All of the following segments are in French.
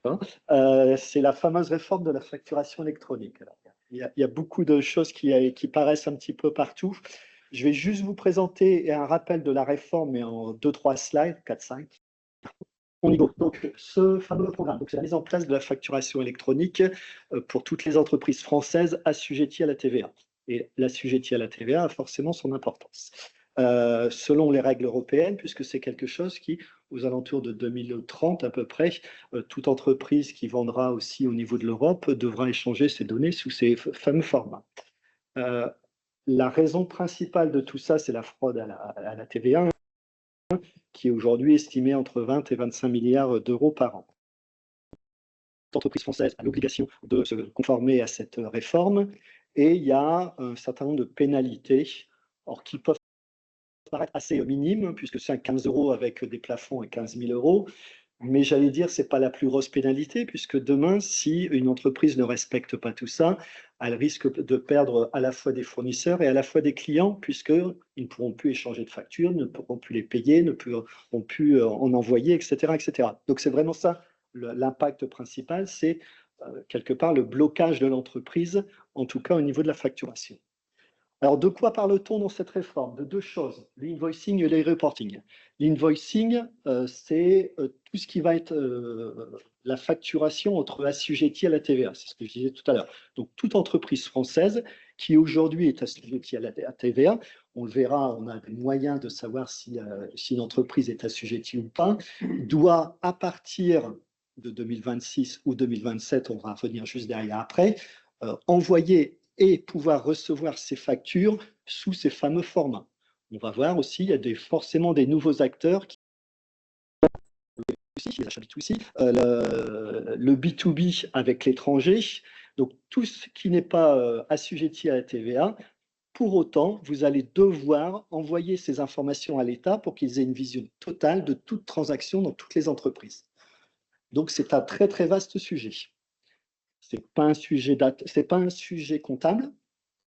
hein. C'est la fameuse réforme de la facturation électronique. Alors, il y a beaucoup de choses qui paraissent un petit peu partout. Je vais juste vous présenter un rappel de la réforme, mais en 2-3 slides, 4-5. On y go. Donc, ce fameux programme, c'est la mise en place de la facturation électronique pour toutes les entreprises françaises assujetties à la TVA. Et l'assujettie à la TVA a forcément son importance. Selon les règles européennes, puisque c'est quelque chose qui, aux alentours de 2030 à peu près, toute entreprise qui vendra aussi au niveau de l'Europe devra échanger ses données sous ces fameux formats. La raison principale de tout ça, c'est la fraude à la TVA, qui est aujourd'hui estimée entre 20 et 25 milliards d'euros par an. L'entreprise française a l'obligation de se conformer à cette réforme et il y a un certain nombre de pénalités, or, qui peuvent paraître assez minimes, puisque c'est 15 € avec des plafonds à 15 000 €. Mais j'allais dire, ce n'est pas la plus grosse pénalité, puisque demain, si une entreprise ne respecte pas tout ça, elle risque de perdre à la fois des fournisseurs et à la fois des clients, puisqu'ils ne pourront plus échanger de factures, ne pourront plus les payer, ne pourront plus en envoyer, etc., etc. Donc c'est vraiment ça, l'impact principal, c'est quelque part le blocage de l'entreprise, en tout cas au niveau de la facturation. Alors, de quoi parle-t-on dans cette réforme? De deux choses, l'invoicing et le reporting. L'invoicing, c'est tout ce qui va être la facturation entre assujettis à la TVA, c'est ce que je disais tout à l'heure. Donc, toute entreprise française qui aujourd'hui est assujettie à la TVA, on le verra, on a des moyens de savoir si une entreprise est assujettie ou pas, doit, à partir de 2026 ou 2027, on va revenir juste derrière après, envoyer et pouvoir recevoir ces factures sous ces fameux formats. On va voir aussi, il y a forcément des nouveaux acteurs qui les achats B2C, le B2B avec l'étranger, donc tout ce qui n'est pas assujetti à la TVA. Pour autant, vous allez devoir envoyer ces informations à l'État pour qu'ils aient une vision totale de toute transaction dans toutes les entreprises. Donc c'est un très très vaste sujet. C'est pas un sujet comptable,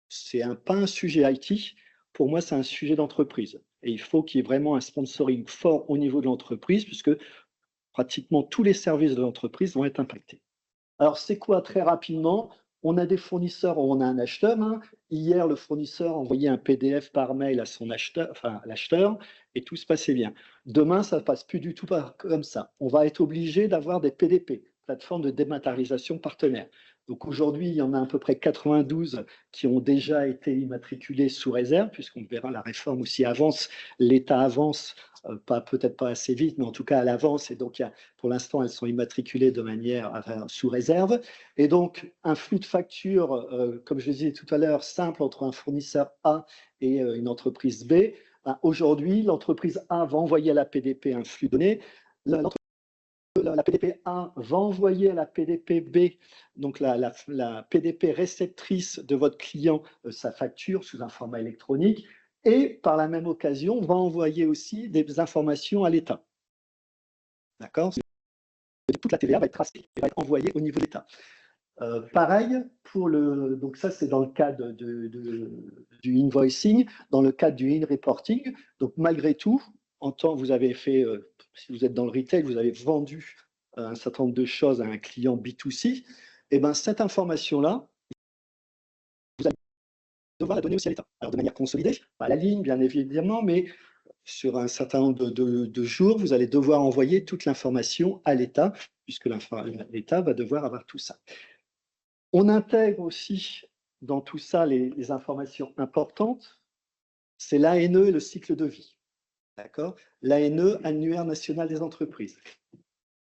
c'est pas un sujet IT. Pour moi, c'est un sujet d'entreprise. Et il faut qu'il y ait vraiment un sponsoring fort au niveau de l'entreprise, puisque pratiquement tous les services de l'entreprise vont être impactés. Alors, c'est quoi très rapidement? On a des fournisseurs, on a un acheteur. Hein. Hier, le fournisseur envoyait un PDF par mail à son acheteur, enfin à l'acheteur, et tout se passait bien. Demain, ça ne passe plus du tout comme ça. On va être obligé d'avoir des PDP, plateformes de dématérialisation partenaires. Donc aujourd'hui, il y en a à peu près 92 qui ont déjà été immatriculés sous réserve, puisqu'on verra la réforme aussi avance, l'État avance, peut-être pas assez vite, mais en tout cas elle avance, et donc pour l'instant elles sont immatriculées de manière sous réserve. Et donc un flux de factures, comme je le disais tout à l'heure, simple entre un fournisseur A et une entreprise B. Aujourd'hui, l'entreprise A va envoyer à la PDP un flux donné. La PDP A va envoyer à la PDP B, donc la PDP réceptrice de votre client, sa facture sous un format électronique, et par la même occasion, va envoyer aussi des informations à l'État. D'accord? Toute la TVA va être tracée et va être envoyée au niveau de l'État. Pareil, donc ça c'est dans le cadre du invoicing, dans le cadre du in-reporting. Donc malgré tout, vous avez fait, si vous êtes dans le retail, vous avez vendu un certain nombre de choses à un client B2C, et bien cette information-là, vous allez devoir la donner aussi à l'État. Alors de manière consolidée, pas à la ligne bien évidemment, mais sur un certain nombre de jours, vous allez devoir envoyer toute l'information à l'État, puisque l'État va devoir avoir tout ça. On intègre aussi dans tout ça les informations importantes, c'est l'ANE et le cycle de vie. D'accord? L'ANE, Annuaire national des entreprises.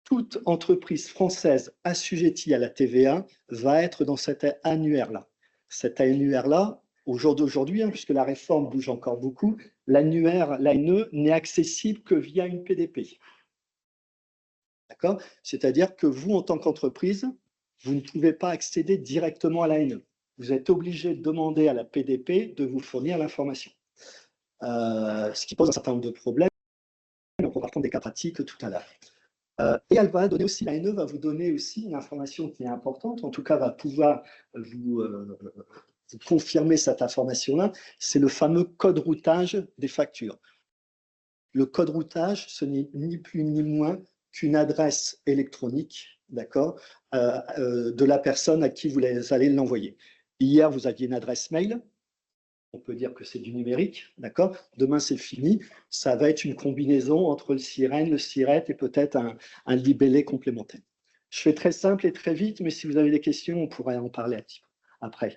Toute entreprise française assujettie à la TVA va être dans cet annuaire-là. Cet annuaire-là, au jour d'aujourd'hui, puisque la réforme bouge encore beaucoup, l'annuaire, l'ANE, n'est accessible que via une PDP. D'accord? C'est-à-dire que vous, en tant qu'entreprise, vous ne pouvez pas accéder directement à l'ANE. Vous êtes obligé de demander à la PDP de vous fournir l'information. Ce qui pose un certain nombre de problèmes. On va prendre des cas pratiques tout à l'heure. Et elle va donner aussi, l'ANE va vous donner aussi une information qui est importante, en tout cas va pouvoir vous confirmer cette information-là, c'est le fameux code routage des factures. Le code routage, ce n'est ni plus ni moins qu'une adresse électronique, d'accord, de la personne à qui vous allez l'envoyer. Hier, vous aviez une adresse mail, on peut dire que c'est du numérique, d'accord. Demain, c'est fini. Ça va être une combinaison entre le sirène, le siret et peut-être un libellé complémentaire. Je fais très simple et très vite, mais si vous avez des questions, on pourrait en parler un petit peu après.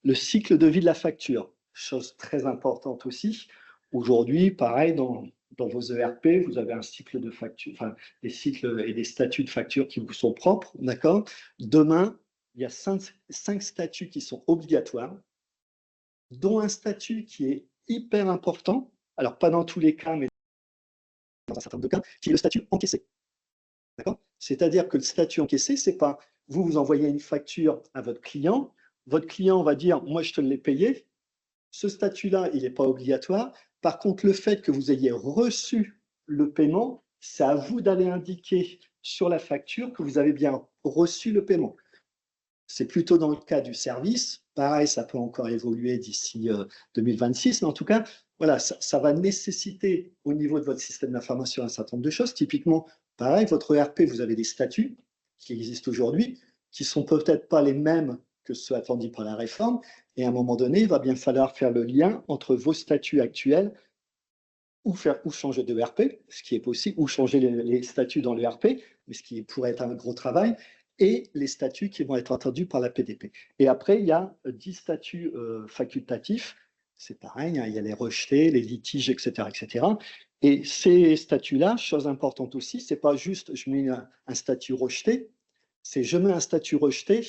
Le cycle de vie de la facture, chose très importante aussi. Aujourd'hui, pareil, dans vos ERP, vous avez un cycle de facture, enfin, des cycles et des statuts de facture qui vous sont propres, d'accord. Demain, il y a cinq statuts qui sont obligatoires, dont un statut qui est hyper important, alors pas dans tous les cas, mais dans un certain nombre de cas, qui est le statut encaissé. C'est-à-dire que le statut encaissé, c'est pas vous envoyez une facture à votre client va dire moi je te l'ai payé, ce statut-là, il n'est pas obligatoire. Par contre, le fait que vous ayez reçu le paiement, c'est à vous d'aller indiquer sur la facture que vous avez bien reçu le paiement. C'est plutôt dans le cas du service. Pareil, ça peut encore évoluer d'ici 2026, mais en tout cas, voilà, ça va nécessiter au niveau de votre système d'information un certain nombre de choses. Typiquement, pareil, votre ERP, vous avez des statuts qui existent aujourd'hui, qui sont peut-être pas les mêmes que ceux attendus par la réforme, et à un moment donné, il va bien falloir faire le lien entre vos statuts actuels ou changer de ERP, ce qui est possible, ou changer les statuts dans l'ERP, mais ce qui pourrait être un gros travail, et les statuts qui vont être entendus par la PDP. Et après, il y a 10 statuts facultatifs, c'est pareil, hein, il y a les rejetés, les litiges, etc. etc. Et ces statuts-là, chose importante aussi, c'est pas juste je mets un statut rejeté, c'est je mets un statut rejeté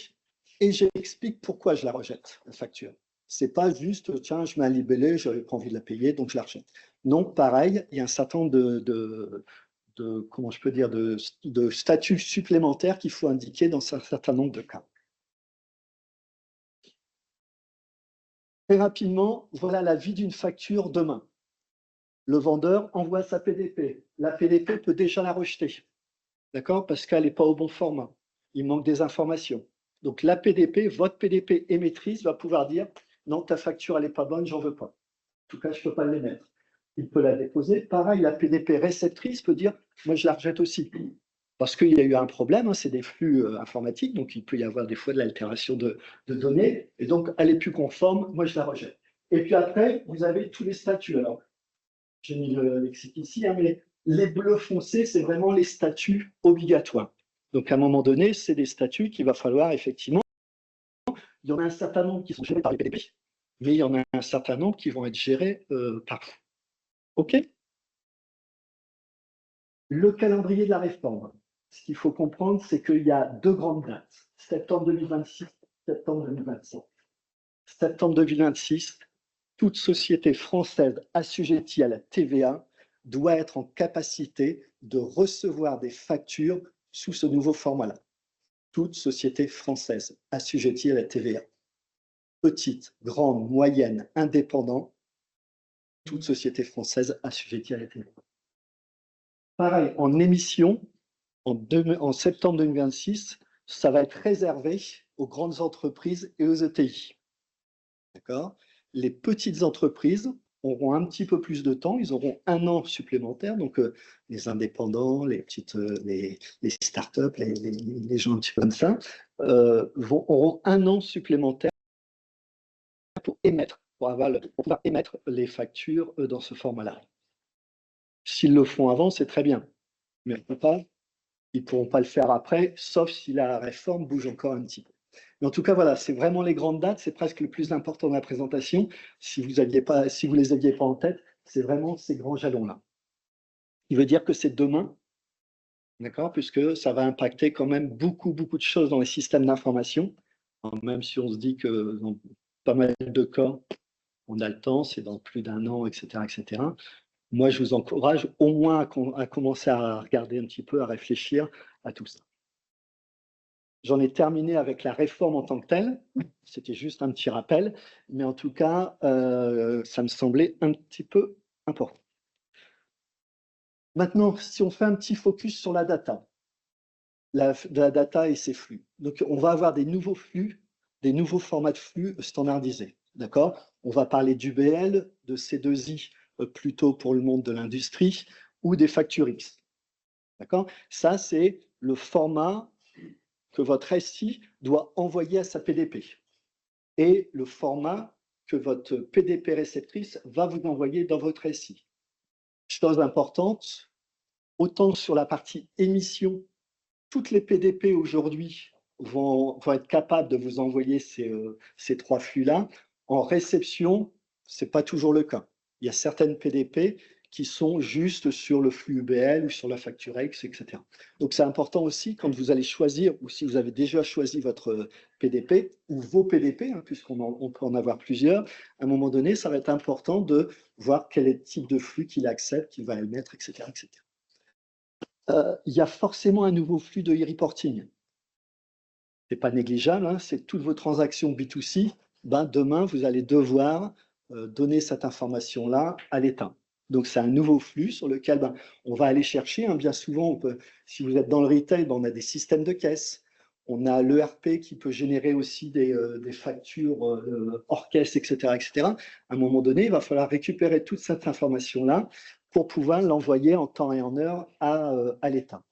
et j'explique pourquoi je la rejette, la facture. C'est pas juste, tiens, je mets un libellé, je n'avais pas envie de la payer, donc je la rejette. Donc, pareil, il y a un certain nombre comment je peux dire, de statuts supplémentaires qu'il faut indiquer dans un certain nombre de cas. Très rapidement, voilà la vie d'une facture demain. Le vendeur envoie sa PDP. La PDP peut déjà la rejeter, d'accord, parce qu'elle n'est pas au bon format. Il manque des informations. Donc la PDP, votre PDP émettrice va pouvoir dire non, ta facture, elle n'est pas bonne, j'en veux pas. En tout cas, je ne peux pas l'émettre. Il peut la déposer. Pareil, la PDP réceptrice peut dire moi, je la rejette aussi. Parce qu'il y a eu un problème, hein, c'est des flux informatiques, donc il peut y avoir des fois de l'altération de données, et donc elle est plus conforme, moi je la rejette. Et puis après, vous avez tous les statuts. Alors, j'ai mis le lexique ici, hein, mais les bleus foncés, c'est vraiment les statuts obligatoires. Donc à un moment donné, c'est des statuts qu'il va falloir effectivement. Il y en a un certain nombre qui sont gérés par les PDP, mais il y en a un certain nombre qui vont être gérés par vous. OK? Le calendrier de la réforme. Ce qu'il faut comprendre, c'est qu'il y a deux grandes dates, septembre 2026, septembre 2027. Septembre 2026, toute société française assujettie à la TVA doit être en capacité de recevoir des factures sous ce nouveau format-là. Toute société française assujettie à la TVA. Petite, grande, moyenne, indépendant, toute société française assujettie à la TVA. Pareil, en émission, en septembre 2026, ça va être réservé aux grandes entreprises et aux ETI. D'accord ? Les petites entreprises auront un petit peu plus de temps, ils auront un an supplémentaire, donc les indépendants, les startups, les gens un petit peu comme ça, auront un an supplémentaire pour pouvoir émettre les factures dans ce format-là. S'ils le font avant, c'est très bien, mais ils ne pourront pas le faire après, sauf si la réforme bouge encore un petit peu. Mais en tout cas, voilà, c'est vraiment les grandes dates, c'est presque le plus important de la présentation. Si vous ne les aviez pas en tête, c'est vraiment ces grands jalons-là. Il veut dire que c'est demain, d'accord, puisque ça va impacter quand même beaucoup de choses dans les systèmes d'information, même si on se dit que dans pas mal de cas, on a le temps, c'est dans plus d'un an, etc., etc. Moi, je vous encourage au moins à commencer à regarder un petit peu, à réfléchir à tout ça. J'en ai terminé avec la réforme en tant que telle. C'était juste un petit rappel, mais en tout cas, ça me semblait un petit peu important. Maintenant, si on fait un petit focus sur la data, la data et ses flux. Donc, on va avoir des nouveaux flux, des nouveaux formats de flux standardisés. D'accord ? On va parler d'UBL, de C2I, plutôt pour le monde de l'industrie, ou des factures X. D'accord? Ça, c'est le format que votre SI doit envoyer à sa PDP et le format que votre PDP réceptrice va vous envoyer dans votre SI. Chose importante, autant sur la partie émission, toutes les PDP aujourd'hui vont être capables de vous envoyer ces 3 flux-là. En réception, ce n'est pas toujours le cas. Il y a certaines PDP qui sont juste sur le flux UBL ou sur la facture X, etc. Donc, c'est important aussi quand vous allez choisir, ou si vous avez déjà choisi votre PDP, ou vos PDP, hein, puisqu'on peut en avoir plusieurs, à un moment donné, ça va être important de voir quel est le type de flux qu'il accepte, qu'il va émettre, etc., etc. Il y a forcément un nouveau flux de e-reporting. Ce n'est pas négligeable, hein, c'est toutes vos transactions B2C. Ben, demain, vous allez devoir donner cette information-là à l'État. Donc, c'est un nouveau flux sur lequel on va aller chercher. Hein, bien souvent, si vous êtes dans le retail, on a des systèmes de caisse. On a l'ERP qui peut générer aussi des factures hors caisse, etc., etc. À un moment donné, il va falloir récupérer toute cette information-là pour pouvoir l'envoyer en temps et en heure à l'État.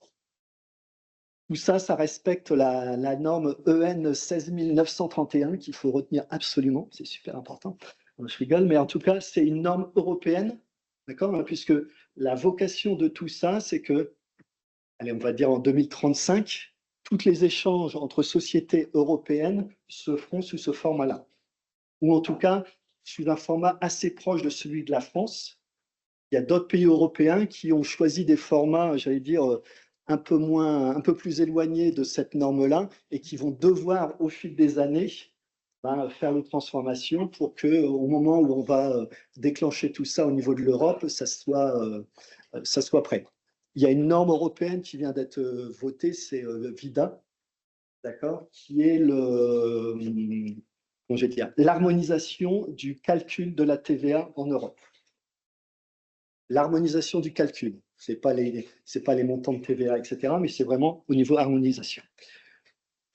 Tout ça, ça respecte la norme EN 16931 qu'il faut retenir absolument, c'est super important. Je rigole, mais en tout cas, c'est une norme européenne, d'accord, hein, puisque la vocation de tout ça, c'est que, allez, on va dire en 2035, tous les échanges entre sociétés européennes se feront sous ce format-là, ou en tout cas sous un format assez proche de celui de la France. Il y a d'autres pays européens qui ont choisi des formats, j'allais dire, un peu plus éloignés de cette norme-là et qui vont devoir, au fil des années, faire une transformation pour qu'au moment où on va déclencher tout ça au niveau de l'Europe, ça soit prêt. Il y a une norme européenne qui vient d'être votée, c'est VIDA, d'accord, qui est l'harmonisation du calcul de la TVA en Europe. L'harmonisation du calcul, ce n'est pas les montants de TVA, etc., mais c'est vraiment au niveau harmonisation.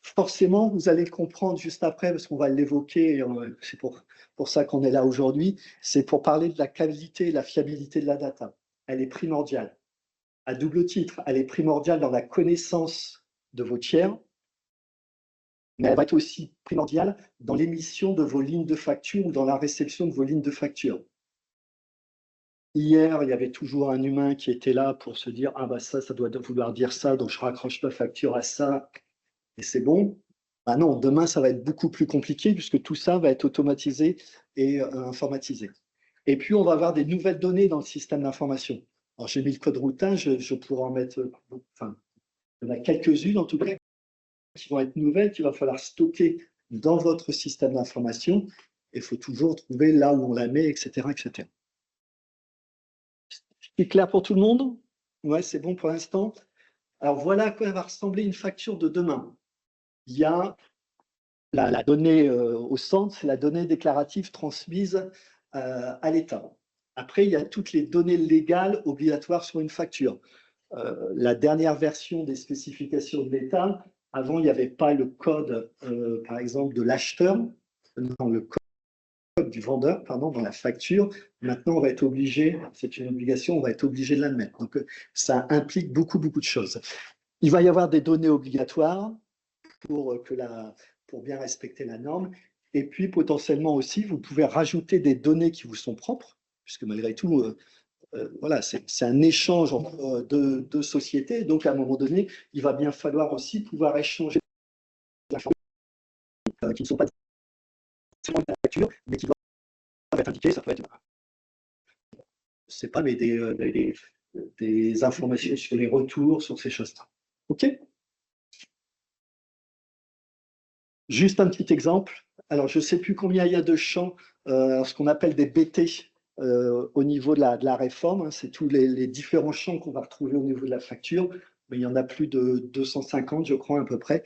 Forcément, vous allez le comprendre juste après, parce qu'on va l'évoquer, c'est pour ça qu'on est là aujourd'hui, c'est pour parler de la qualité et la fiabilité de la data. Elle est primordiale. À double titre, elle est primordiale dans la connaissance de vos tiers, mais elle va être aussi primordiale dans l'émission de vos lignes de facture ou dans la réception de vos lignes de facture. Hier, il y avait toujours un humain qui était là pour se dire « Ah bah ça doit vouloir dire ça, donc je raccroche ma facture à ça, et c'est bon. » Ah non, demain, ça va être beaucoup plus compliqué puisque tout ça va être automatisé et informatisé. Et puis, on va avoir des nouvelles données dans le système d'information. Alors, j'ai mis le code routage, je pourrais en mettre, enfin, il y en a quelques-unes en tout cas, qui vont être nouvelles, qu'il va falloir stocker dans votre système d'information. Il faut toujours trouver là où on la met, etc., etc. C'est clair pour tout le monde? Ouais, c'est bon pour l'instant. Alors voilà à quoi va ressembler une facture de demain. Il y a la donnée au centre, c'est la donnée déclarative transmise à l'État. Après, il y a toutes les données légales obligatoires sur une facture. La dernière version des spécifications de l'État, avant, il n'y avait pas le code, par exemple, de l'acheteur, non, le code du vendeur, pardon, dans la facture. Maintenant, on va être obligé, c'est une obligation, on va être obligé de l'admettre. Donc, ça implique beaucoup de choses. Il va y avoir des données obligatoires pour bien respecter la norme. Et puis, potentiellement aussi, vous pouvez rajouter des données qui vous sont propres, puisque malgré tout, voilà, c'est un échange entre deux sociétés. Donc, à un moment donné, il va bien falloir aussi pouvoir échanger des informations qui ne sont pas directement de la facture, mais qui doivent être indiquées. Ça peut être, c'est pas, mais des informations sur les retours, sur ces choses-là. OK? Juste un petit exemple. Alors, je ne sais plus combien il y a de champs, ce qu'on appelle des BT au niveau de la réforme. Hein, c'est tous les différents champs qu'on va retrouver au niveau de la facture. Mais il y en a plus de 250, je crois, à peu près.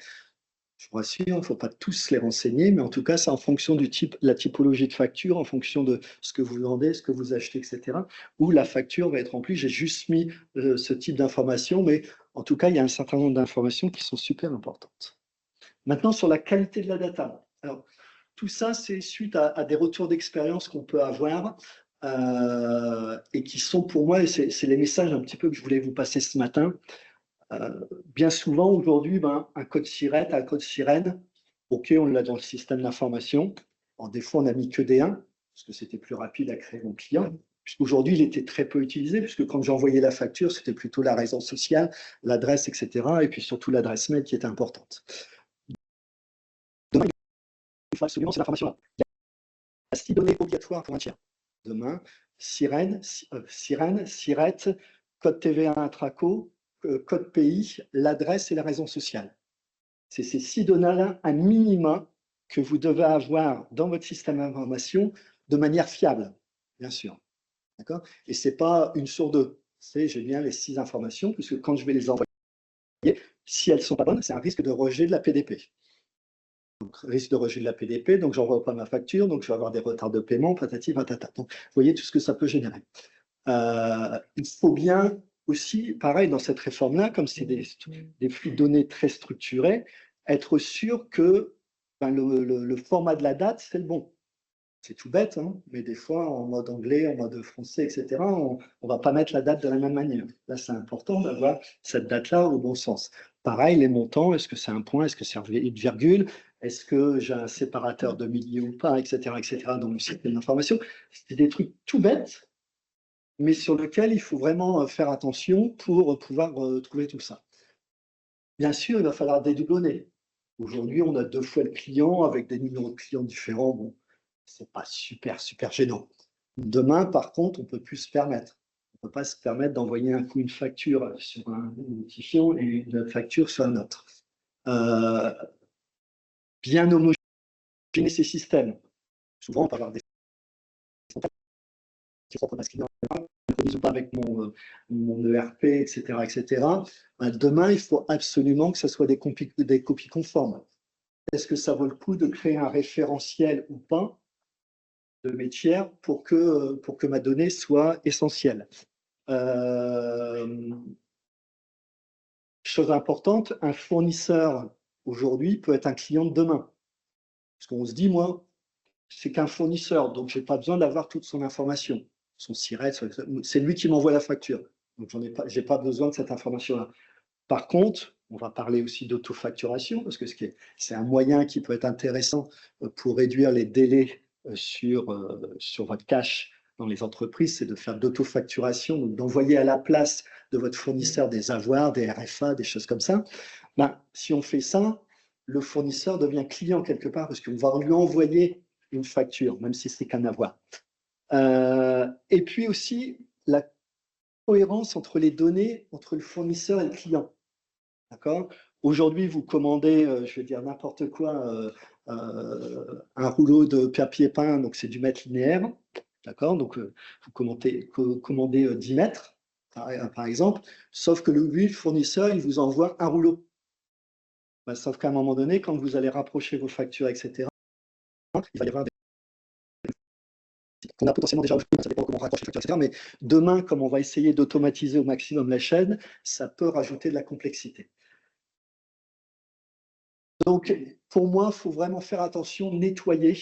Je vous rassure, il ne faut pas tous les renseigner, mais en tout cas, c'est en fonction du type, la typologie de facture, en fonction de ce que vous vendez, ce que vous achetez, etc., où la facture va être remplie. J'ai juste mis ce type d'informations, mais en tout cas, il y a un certain nombre d'informations qui sont super importantes. Maintenant, sur la qualité de la data. Alors, tout ça, c'est suite à des retours d'expérience qu'on peut avoir et qui sont pour moi, et c'est les messages un petit peu que je voulais vous passer ce matin. Bien souvent, aujourd'hui, un code SIRET, un code sirène, OK, on l'a dans le système d'information. Des fois, on n'a mis que des 1, parce que c'était plus rapide à créer mon client. Puisqu'aujourd'hui, il était très peu utilisé, puisque quand j'envoyais la facture, c'était plutôt la raison sociale, l'adresse, etc. Et puis surtout l'adresse mail qui était importante. Demain, il faut absolument cette information-là. Il y a 6 données obligatoires pour un tiers. Demain, sirène, SIRET, code TVA intraco, code pays, l'adresse et la raison sociale. C'est ces 6 données-là, un minimum, que vous devez avoir dans votre système d'information de manière fiable, bien sûr. D'accord? Et ce n'est pas une sur deux. C'est j'ai bien les 6 informations, puisque quand je vais les envoyer, si elles ne sont pas bonnes, c'est un risque de rejet de la PDP. Donc, risque de rejet de la PDP, donc je n'envoie pas ma facture, donc je vais avoir des retards de paiement, patati patata. Donc, vous voyez tout ce que ça peut générer. Il faut bien aussi, pareil, dans cette réforme-là, comme c'est des flux de données très structurés, être sûr que le format de la date, c'est le bon. C'est tout bête, hein, mais des fois, en mode anglais, en mode français, etc., on ne va pas mettre la date de la même manière. Là, c'est important d'avoir cette date-là au bon sens. Pareil, les montants, est-ce que c'est un point, est-ce que c'est une virgule, est-ce que j'ai un séparateur de milliers ou pas, etc., dans le système d'information. C'est des trucs tout bêtes, mais sur lesquels il faut vraiment faire attention pour pouvoir trouver tout ça. Bien sûr, il va falloir dédoublonner. Aujourd'hui, on a 2 fois le client avec des numéros de clients différents. Bon, c'est pas super gênant. Demain, par contre, on peut plus se permettre. On peut pas se permettre d'envoyer un coup une facture sur un identifiant et une facture sur un autre. Bien homogénéiser ces systèmes. Souvent, on peut avoir des clients ou pas avec mon ERP, etc. Demain, il faut absolument que ce soit des copies conformes. Est-ce que ça vaut le coup de créer un référentiel ou pas de mes tiers pour que ma donnée soit essentielle? Chose importante, un fournisseur aujourd'hui peut être un client de demain. Parce qu'on se dit, moi, c'est qu'un fournisseur, donc je n'ai pas besoin d'avoir toute son information. Son SIRET, c'est lui qui m'envoie la facture. Donc je n'ai pas besoin de cette information-là. Par contre, on va parler aussi d'autofacturation, parce que c'est un moyen qui peut être intéressant pour réduire les délais sur votre cash dans les entreprises, c'est de faire d'autofacturation, donc d'envoyer à la place de votre fournisseur des avoirs, des RFA, des choses comme ça. Si on fait ça, le fournisseur devient client quelque part, parce qu'on va lui envoyer une facture, même si c'est qu'un avoir. Et puis aussi, la cohérence entre les données, entre le fournisseur et le client. D'accord? Aujourd'hui, vous commandez, je vais dire n'importe quoi, un rouleau de papier peint, donc c'est du mètre linéaire. D'accord? Donc, vous commandez 10 mètres, par exemple, sauf que lui, le fournisseur, il vous envoie un rouleau. Sauf qu'à un moment donné, quand vous allez rapprocher vos factures, etc., il va y avoir on a potentiellement déjà, ça dépend comment on raccroche les factures, etc. Mais demain, comme on va essayer d'automatiser au maximum la chaîne, ça peut rajouter de la complexité. Donc, pour moi, il faut vraiment faire attention, nettoyer,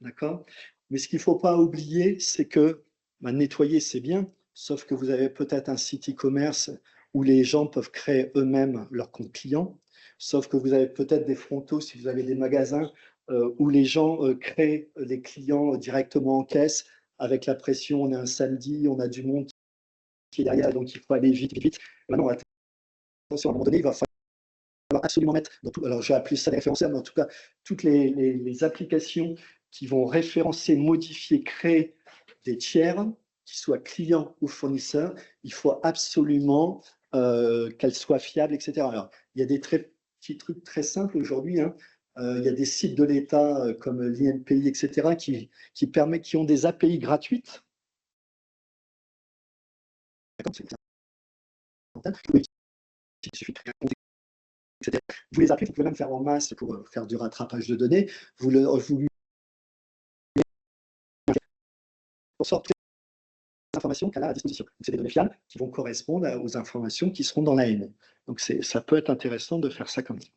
d'accord? Mais ce qu'il ne faut pas oublier, c'est que nettoyer, c'est bien, sauf que vous avez peut-être un site e-commerce où les gens peuvent créer eux-mêmes leur compte client, sauf que vous avez peut-être des frontaux, si vous avez des magasins, où les gens créent les clients directement en caisse, avec la pression, on est un samedi, on a du monde qui est derrière, donc il faut aller vite, vite, vite. Maintenant, attention, à un moment donné, il va falloir absolument mettre, alors je vais appeler ça des référenceurs, mais en tout cas, toutes les applications qui vont référencer, modifier, créer des tiers, qu'ils soient clients ou fournisseurs, il faut absolument qu'elles soient fiables, etc. Alors, il y a des petits trucs très simples aujourd'hui, hein. Il y a des sites de l'État comme l'INPI, etc., qui ont des API gratuites. Il suffit de créer un compte, etc. Vous les appelez, vous pouvez même faire en masse pour faire du rattrapage de données. Vous lui pour sortir les informations qu'elle a à disposition. C'est des données fiables qui vont correspondre aux informations qui seront dans l'AN. Donc ça peut être intéressant de faire ça comme ça.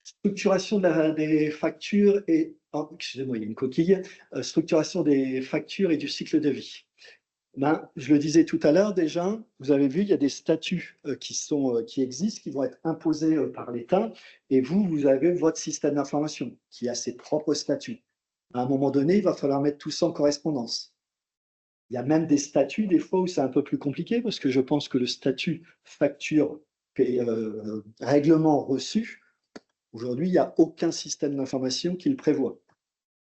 Structuration des factures et, excusez-moi, il y a une coquille, structuration des factures et du cycle de vie. Ben, je le disais tout à l'heure déjà, vous avez vu, il y a des statuts qui existent, qui vont être imposés par l'État, et vous avez votre système d'information qui a ses propres statuts. À un moment donné, il va falloir mettre tout ça en correspondance. Il y a même des statuts, des fois, où c'est un peu plus compliqué, parce que je pense que le statut facture règlement reçu, aujourd'hui, il n'y a aucun système d'information qui le prévoit.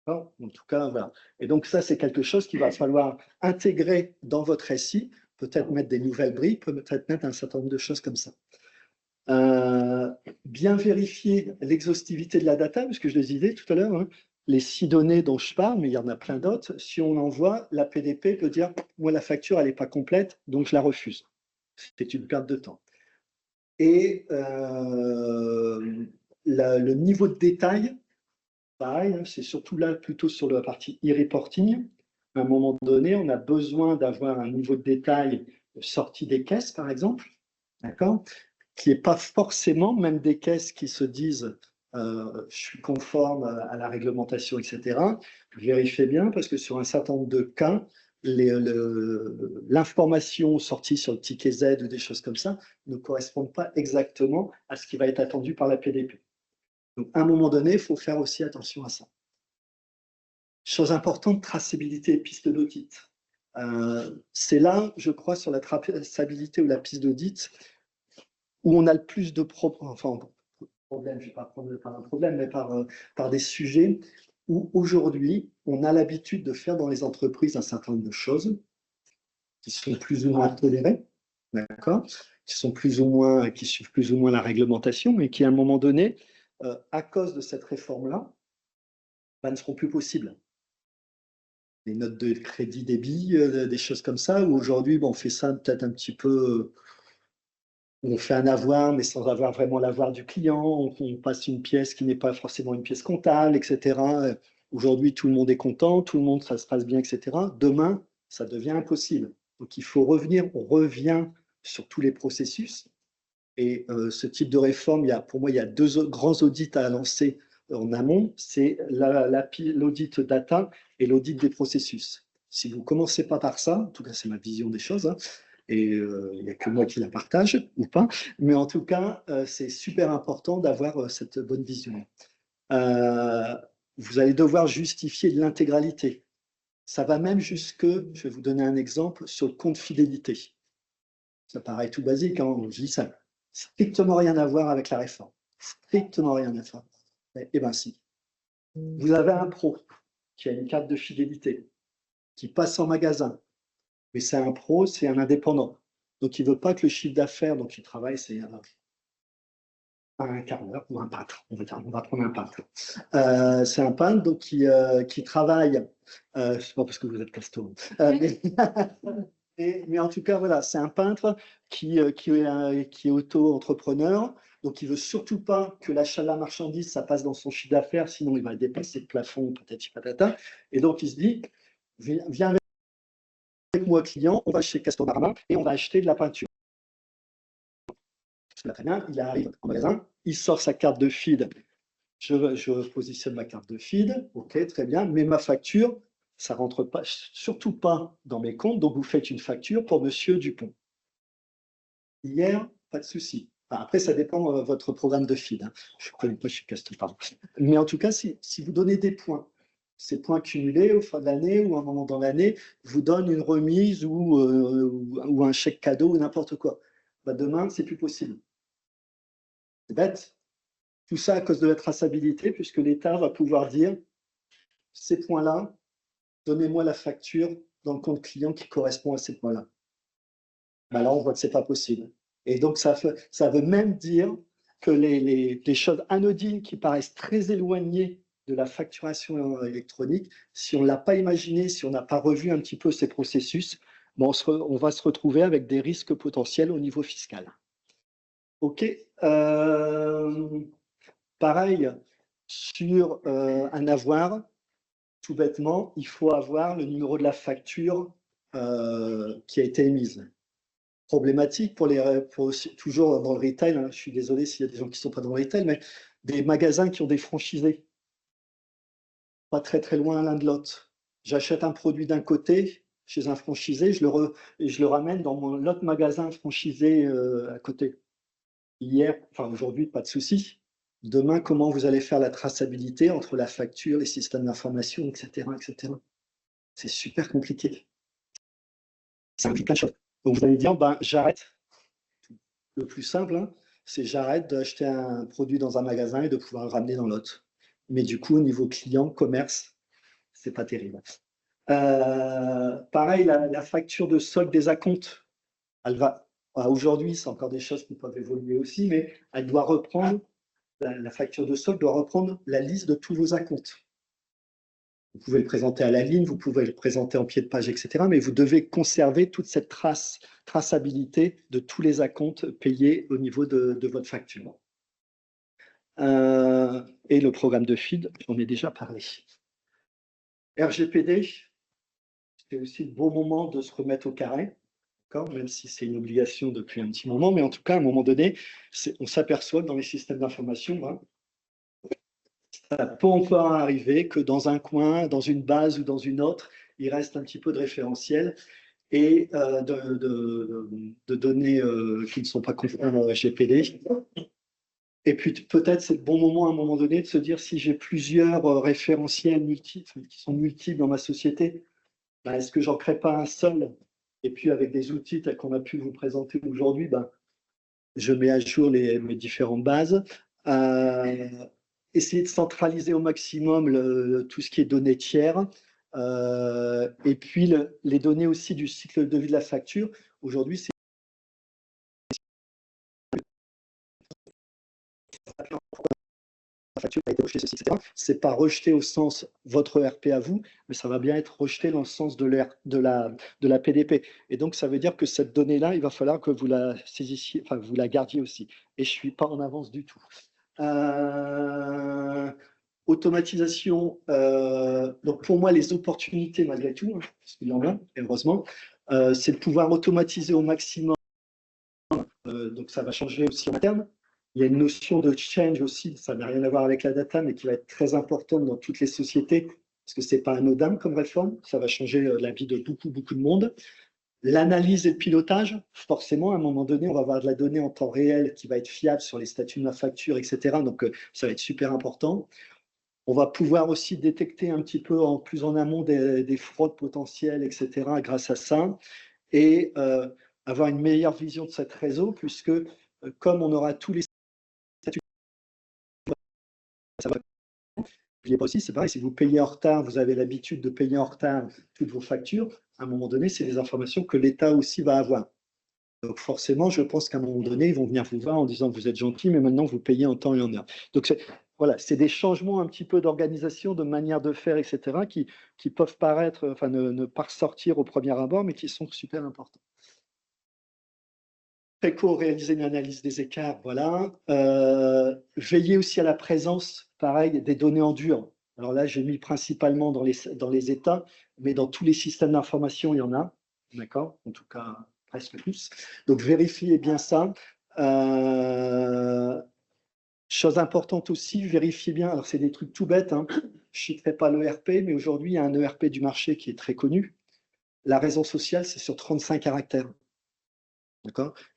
En tout cas, voilà. Et donc ça, c'est quelque chose qu'il va falloir intégrer dans votre SI, peut-être mettre des nouvelles briques, peut-être mettre un certain nombre de choses comme ça. Bien vérifier l'exhaustivité de la data, parce que je le disais tout à l'heure, hein, les 6 données dont je parle, mais il y en a plein d'autres, si on envoie, la PDP peut dire « moi, la facture, elle n'est pas complète, donc je la refuse ». C'est une perte de temps. Et le niveau de détail, pareil, hein, c'est surtout là plutôt sur la partie e-reporting. À un moment donné, on a besoin d'avoir un niveau de détail sorti des caisses, par exemple, d'accord, qui n'est pas forcément, même des caisses qui se disent je suis conforme à la réglementation, etc. Vérifiez bien, parce que sur un certain nombre de cas, l'information sortie sur le ticket Z ou des choses comme ça ne correspond pas exactement à ce qui va être attendu par la PDP. Donc, à un moment donné, il faut faire aussi attention à ça. Chose importante, traçabilité et piste d'audit. C'est là, je crois, sur la traçabilité ou la piste d'audit, où on a le plus de problèmes, je ne vais pas prendre par un problème, mais par des sujets où aujourd'hui, on a l'habitude de faire dans les entreprises un certain nombre de choses qui sont plus ou moins tolérées, d'accord, qui suivent plus ou moins la réglementation, mais qui, à un moment donné, à cause de cette réforme-là, ne seront plus possibles. Les notes de crédit débit, des choses comme ça, où aujourd'hui, on fait ça peut-être un petit peu, on fait un avoir, mais sans avoir vraiment l'avoir du client, on passe une pièce qui n'est pas forcément une pièce comptable, etc. Aujourd'hui, tout le monde est content, tout le monde, ça se passe bien, etc. Demain, ça devient impossible. Donc, il faut revenir, on revient sur tous les processus. Et ce type de réforme, pour moi, il y a 2 grands audits à lancer en amont, c'est l'audit data et l'audit des processus. Si vous ne commencez pas par ça, en tout cas c'est ma vision des choses, hein, et il n'y a que moi qui la partage ou pas, mais en tout cas c'est super important d'avoir cette bonne vision. Vous allez devoir justifier de l'intégralité. Ça va même jusque, je vais vous donner un exemple, sur le compte fidélité. Ça paraît tout basique, hein, je dis ça. Strictement rien à voir avec la réforme. Strictement rien à voir. Eh bien si. Vous avez un pro qui a une carte de fidélité, qui passe en magasin, mais c'est un pro, c'est un indépendant. Donc il ne veut pas que le chiffre d'affaires, donc il travaille, c'est un quart d'heure, ou un peintre, on va prendre un peintre. C'est un peintre donc, qui travaille, c'est pas parce que vous êtes costaud, mais en tout cas, voilà, c'est un peintre qui est auto-entrepreneur, donc il ne veut surtout pas que l'achat de la marchandise, ça passe dans son chiffre d'affaires, sinon il va dépasser le plafond, patati patata. Et donc il se dit, viens avec moi client, on va chez Castorama et on va acheter de la peinture. Très bien, il arrive en magasin, il sort sa carte de feed, je positionne ma carte de feed, ok, très bien, mais ma facture, ça ne rentre pas, surtout pas dans mes comptes, donc vous faites une facture pour Monsieur Dupont. Hier, pas de souci. Enfin, après, ça dépend de votre programme de feed. Hein. Je ne connais pas, je suis Castorama. Mais en tout cas, si vous donnez des points, ces points cumulés au fin de l'année ou à un moment dans l'année vous donnent une remise ou un chèque cadeau ou n'importe quoi. Bah, demain, c'est plus possible. C'est bête. Tout ça à cause de la traçabilité, puisque l'État va pouvoir dire ces points-là, donnez-moi la facture dans le compte client qui correspond à ces points-là. Bah, là, on voit que ce n'est pas possible. Et donc, ça veut même dire que les choses anodines qui paraissent très éloignées de la facturation électronique, si on ne l'a pas imaginé, si on n'a pas revu un petit peu ces processus, bon, on va se retrouver avec des risques potentiels au niveau fiscal. OK. Pareil, sur un avoir, tout bêtement, il faut avoir le numéro de la facture qui a été émise. Problématique toujours dans le retail, hein, je suis désolé s'il y a des gens qui ne sont pas dans le retail, mais des magasins qui ont des franchisés, pas très très loin l'un de l'autre. J'achète un produit d'un côté, chez un franchisé, je le ramène dans l'autre magasin franchisé à côté. Hier, enfin aujourd'hui, pas de souci. Demain, comment vous allez faire la traçabilité entre la facture, les systèmes d'information, etc., etc. C'est super compliqué. Ça implique plein de choses. Donc vous allez dire, ben, j'arrête. Le plus simple, hein, c'est j'arrête d'acheter un produit dans un magasin et de pouvoir le ramener dans l'autre. Mais du coup, au niveau client, commerce, c'est pas terrible. Pareil, la facture de solde des acomptes, elle va. Aujourd'hui, c'est encore des choses qui peuvent évoluer aussi, mais elle doit reprendre, la facture de solde doit reprendre la liste de tous vos acomptes. Vous pouvez le présenter à la ligne, vous pouvez le présenter en pied de page, etc. Mais vous devez conserver toute cette traçabilité de tous les acomptes payés au niveau de votre facture. Et le programme de feed, j'en ai déjà parlé. RGPD, c'est aussi le bon moment de se remettre au carré, même si c'est une obligation depuis un petit moment, mais en tout cas, à un moment donné, on s'aperçoit que dans les systèmes d'information, ça peut encore arriver que dans un coin, dans une base ou dans une autre, il reste un petit peu de référentiel et de données qui ne sont pas conformes au RGPD. Et puis peut-être c'est le bon moment à un moment donné de se dire si j'ai plusieurs référentiels qui sont multiples dans ma société, ben, est-ce que j'en crée pas un seul? Et puis avec des outils tels qu'on a pu vous présenter aujourd'hui, ben, je mets à jour mes différentes bases. Essayer de centraliser au maximum tout ce qui est données tiers. Et puis les données aussi du cycle de vie de la facture. Aujourd'hui, c'est la facture a été rejetée, ceci, etc. C'est pas rejeté au sens votre ERP à vous, mais ça va bien être rejeté dans le sens de la PDP. Et donc, ça veut dire que cette donnée-là, il va falloir que vous la saisissiez, enfin, vous la gardiez aussi. Et je suis pas en avance du tout. Automatisation, donc pour moi, les opportunités, malgré tout, parce qu'il y en a, heureusement, c'est de pouvoir automatiser au maximum. Donc, ça va changer aussi en interne. Il y a une notion de change aussi, ça n'a rien à voir avec la data, mais qui va être très importante dans toutes les sociétés, parce que ce n'est pas anodin comme réforme, ça va changer la vie de beaucoup, beaucoup de monde. L'analyse et le pilotage, forcément, à un moment donné, on va avoir de la donnée en temps réel qui va être fiable sur les statuts de ma facture, etc. Donc, ça va être super important. On va pouvoir aussi détecter un petit peu plus en amont des fraudes potentielles, etc., grâce à ça. Et avoir une meilleure vision de cette réseau, puisque comme on aura tous les statuts, ça va. N'oubliez pas aussi, c'est pareil, si vous payez en retard, vous avez l'habitude de payer en retard toutes vos factures, à un moment donné, c'est des informations que l'État aussi va avoir. Donc forcément, je pense qu'à un moment donné, ils vont venir vous voir en disant que vous êtes gentil, mais maintenant vous payez en temps et en heure. Donc voilà, c'est des changements un petit peu d'organisation, de manière de faire, etc., qui peuvent paraître, enfin ne pas ressortir au premier abord, mais qui sont super importants. Préco, réaliser une analyse des écarts, voilà. Veiller aussi à la présence, pareil, des données en dur. Alors là, j'ai mis principalement dans les États, mais dans tous les systèmes d'information, il y en a, d'accord? En tout cas, presque tous. Donc, vérifiez bien ça. Chose importante aussi, vérifiez bien, alors c'est des trucs tout bêtes, hein. Je ne citerai pas l'ERP, mais aujourd'hui, il y a un ERP du marché qui est très connu. La raison sociale, c'est sur 35 caractères.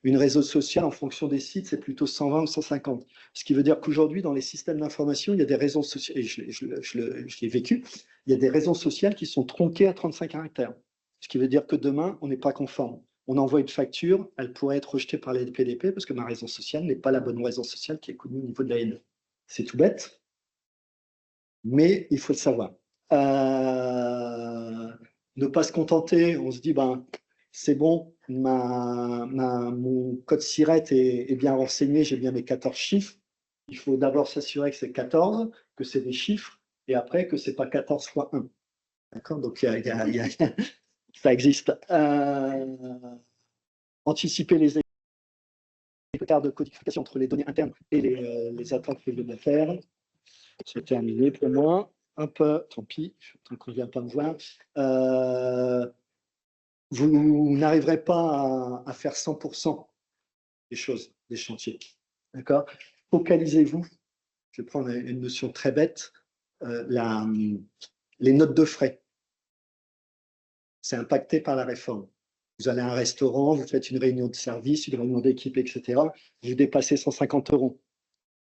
Une réseau social, en fonction des sites, c'est plutôt 120 ou 150. Ce qui veut dire qu'aujourd'hui, dans les systèmes d'information, il y a des raisons sociales, et je l'ai vécu, il y a des raisons sociales qui sont tronquées à 35 caractères. Ce qui veut dire que demain, on n'est pas conforme. On envoie une facture, elle pourrait être rejetée par les PDP parce que ma raison sociale n'est pas la bonne raison sociale qui est connue au niveau de l'ANE. C'est tout bête, mais il faut le savoir. Ne pas se contenter, on se dit, ben, c'est bon, mon code SIRET est bien renseigné, j'ai bien mes 14 chiffres. Il faut d'abord s'assurer que c'est 14, que c'est des chiffres, et après que ce n'est pas 14 fois 1. D'accord? Donc, ça existe. Anticiper les écarts de codification entre les données internes et les attaques que je viens de faire. C'est terminé pour moi. Un peu, tant pis, tant qu'on ne vient pas me voir. Vous n'arriverez pas à faire 100% des choses, des chantiers. D'accord? Focalisez-vous. Je vais prendre une notion très bête, les notes de frais. c'est impacté par la réforme. Vous allez à un restaurant, vous faites une réunion de service, une réunion d'équipe, etc. Vous dépassez 150 €.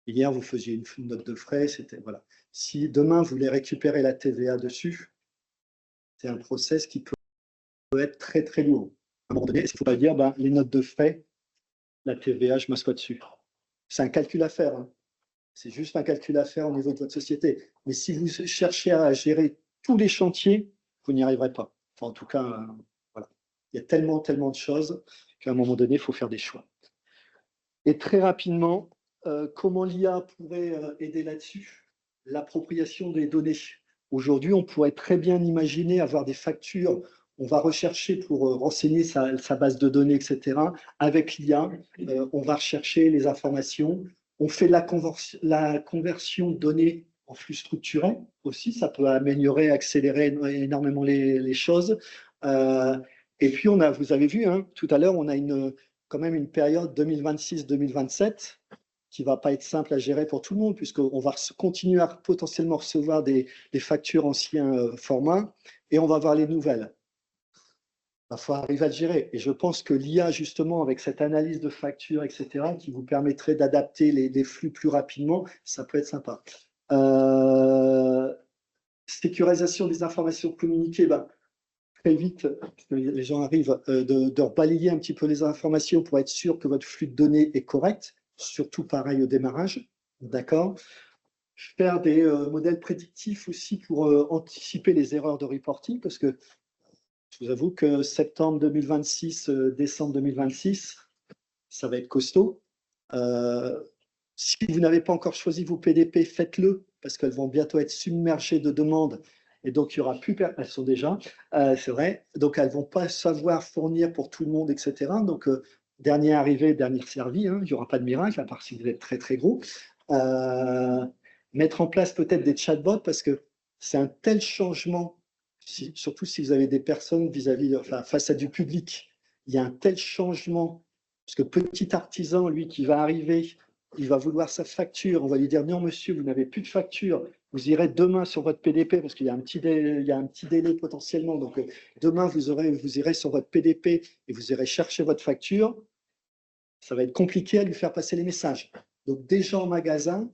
Hier, vous faisiez une note de frais, c'était voilà. Si demain, vous voulez récupérer la TVA dessus, c'est un process qui peut être très, très lourd. À un moment donné, il ne faut pas dire, ben, les notes de frais, la TVA, je m'assois dessus. C'est un calcul à faire. Hein. C'est juste un calcul à faire au niveau de votre société. Mais si vous cherchez à gérer tous les chantiers, vous n'y arriverez pas. Enfin, en tout cas, voilà. Il y a tellement, tellement de choses qu'à un moment donné, il faut faire des choix. Et très rapidement, comment l'IA pourrait aider là-dessus? L'appropriation des données. Aujourd'hui, on pourrait très bien imaginer avoir des factures. On va rechercher pour renseigner sa base de données, etc. Avec l'IA, on va rechercher les informations. On fait la conversion de données en flux structuré aussi. Ça peut améliorer, accélérer énormément les choses. Et puis, vous avez vu, hein, tout à l'heure, on a quand même une période 2026-2027 qui ne va pas être simple à gérer pour tout le monde, puisqu'on va continuer à potentiellement recevoir des factures anciens formats, et on va voir les nouvelles. Il va falloir arriver à le gérer. Et je pense que l'IA, justement, avec cette analyse de factures, etc., qui vous permettrait d'adapter les flux plus rapidement, ça peut être sympa. Sécurisation des informations communiquées, très vite, parce que les gens arrivent, de balayer un petit peu les informations pour être sûr que votre flux de données est correct, surtout pareil au démarrage, d'accord? Faire des modèles prédictifs aussi pour anticiper les erreurs de reporting, parce que je vous avoue que septembre 2026, décembre 2026, ça va être costaud. Si vous n'avez pas encore choisi vos PDP, faites-le, parce qu'elles vont bientôt être submergées de demandes. Et donc, il n'y aura plus, elles sont déjà, c'est vrai, donc elles ne vont pas savoir fournir pour tout le monde, etc. Donc, dernier arrivé, dernier servi, hein, il n'y aura pas de miracle, à part si vous êtes très, très gros. Mettre en place peut-être des chatbots, parce que c'est un tel changement, surtout si vous avez des personnes face à du public, il y a un tel changement, parce que petit artisan, lui, qui va arriver, il va vouloir sa facture, on va lui dire non monsieur, vous n'avez plus de facture, vous irez demain sur votre PDP parce qu'il y a un petit délai potentiellement, donc demain vous irez sur votre PDP et vous irez chercher votre facture, ça va être compliqué à lui faire passer les messages. Donc déjà en magasin,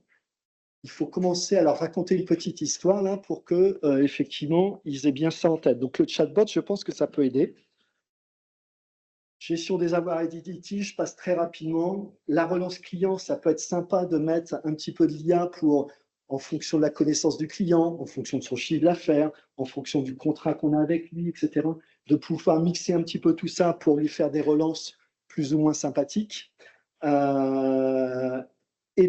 il faut commencer à leur raconter une petite histoire là pour que effectivement ils aient bien ça en tête. Donc le chatbot, je pense que ça peut aider. Gestion des avoirs et des litiges passe très rapidement. La relance client, ça peut être sympa de mettre un petit peu de l'IA en fonction de la connaissance du client, en fonction de son chiffre d'affaires, en fonction du contrat qu'on a avec lui, etc. De pouvoir mixer un petit peu tout ça pour lui faire des relances plus ou moins sympathiques. Et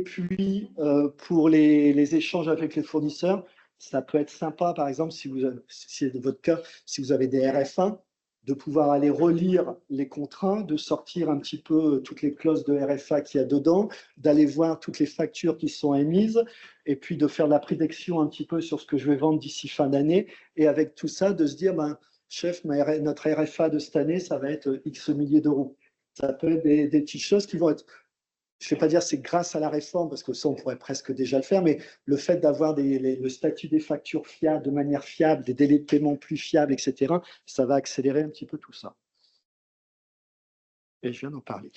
puis, pour les échanges avec les fournisseurs, ça peut être sympa, par exemple, si c'est de votre cas, si vous avez des RFA, de pouvoir aller relire les contrats, de sortir un petit peu toutes les clauses de RFA qu'il y a dedans, d'aller voir toutes les factures qui sont émises, et puis de faire la prédiction un petit peu sur ce que je vais vendre d'ici fin d'année, et avec tout ça, de se dire, chef, notre RFA de cette année, ça va être X milliers d'euros. Ça peut être des petites choses qui vont être... Je ne vais pas dire c'est grâce à la réforme, parce que ça, on pourrait presque déjà le faire, mais le fait d'avoir le statut des factures fiables, de manière fiable, des délais de paiement plus fiables, etc., ça va accélérer un petit peu tout ça. Et je viens d'en parler.